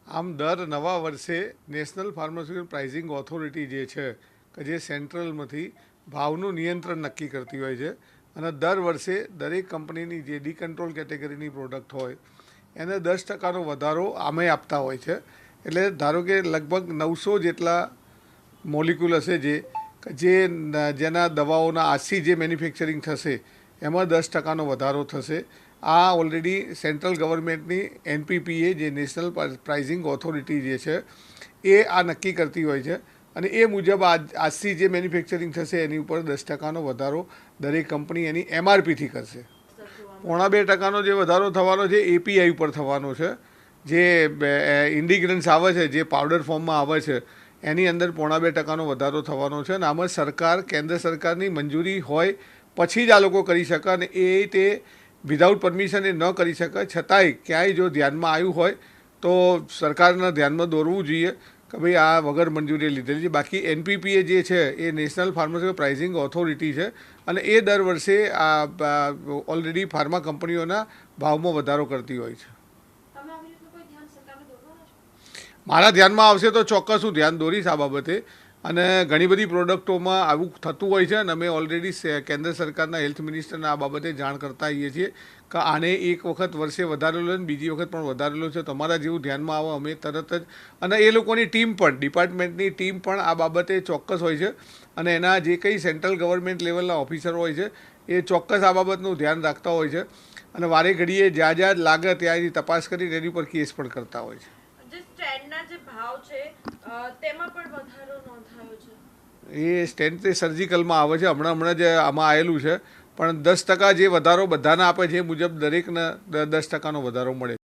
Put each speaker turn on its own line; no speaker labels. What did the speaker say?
આમ દર નવા વર્ષે નેશનલ ફાર્માસ્યુટિકલ પ્રાઇઝિંગ ઓથોરિટી જે છે કે જે સેન્ટ્રલમાંથી ભાવનું નિયંત્રણ નક્કી કરતી હોય છે અને દર વર્ષે દરેક કંપનીની જે ડી કંટ્રોલ કેટેગરીની પ્રોડક્ટ હોય એને 10% વધારો આમે આપતા હોય છે. એટલે ધારો કે લગભગ 900 જેટલા મોલિક્યુલ હશે જેના દવાઓના આજથી જે મેન્યુફેક્ચરિંગ થશે એમાં 10%નો વધારો થશે. આ ઓલરેડી સેન્ટ્રલ ગવર્મેન્ટની NPPA જે નેશનલ પ્રાઇઝિંગ ઓથોરિટી જે છે એ આ નક્કી કરતી હોય છે અને એ મુજબ આજથી જે મેન્યુફેક્ચરિંગ થશે એની ઉપર 10%નો વધારો દરેક કંપની એની MRPથી કરશે. 1.5% જે વધારો થવાનો છે API ઉપર થવાનો છે. જે ઇન્ડિગ્રન્સ આવે છે જે પાવડર ફોર્મમાં આવે છે એની અંદર 1.5%નો વધારો થવાનો છે અને આમાં કેન્દ્ર સરકારની મંજૂરી હોય પછી જ આ લોકો કરી શકે અને તે વિધાઉટ પરમિશન એ ન કરી શકે. છતાંય ક્યાંય જો ધ્યાનમાં આવ્યું હોય તો સરકારના ધ્યાનમાં દોરવું જોઈએ કે ભાઈ આ વગર મંજૂરી લીધેલી છે. બાકી NPPA જે છે એ નેશનલ ફાર્માસ્યુટિકલ પ્રાઇઝિંગ ઓથોરિટી છે અને એ દર વર્ષે આ ઓલરેડી ફાર્મા કંપનીઓના ભાવમાં વધારો કરતી હોય છે. મારા ધ્યાનમાં આવશે તો ચોક્કસ હું ધ્યાન દોરીશ આ બાબતે. અને ઘણી બધી પ્રોડક્ટોમાં આવું થતું હોય છે અને અમે ઓલરેડી કેન્દ્ર સરકારના હેલ્થ મિનિસ્ટરને આ બાબતે જાણ કરતા આવીએ છીએ કે આને એક વખત વર્ષે વધારેલો અને બીજી વખત પણ વધારેલો છે. તમારા જેવું ધ્યાનમાં આવે અમે તરત જ અને એ લોકોની ટીમ પણ ડિપાર્ટમેન્ટની ટીમ પણ આ બાબતે ચોક્કસ હોય છે અને એના જે કંઈ સેન્ટ્રલ ગવર્મેન્ટ લેવલના ઓફિસરો હોય છે એ ચોક્કસ આ બાબતનું ધ્યાન રાખતા હોય છે અને વારે ઘડીએ જ્યાં લાગે ત્યાં એની તપાસ કરી એની પર કેસ પણ કરતા હોય છે. એ સ્ટેન્ટ તે સર્જિકલમાં આવે છે. હમણાં જ આમાં આવેલું છે પણ 10% જે વધારો બધાને આપે છે એ મુજબ દરેકને 10%નો વધારો મળે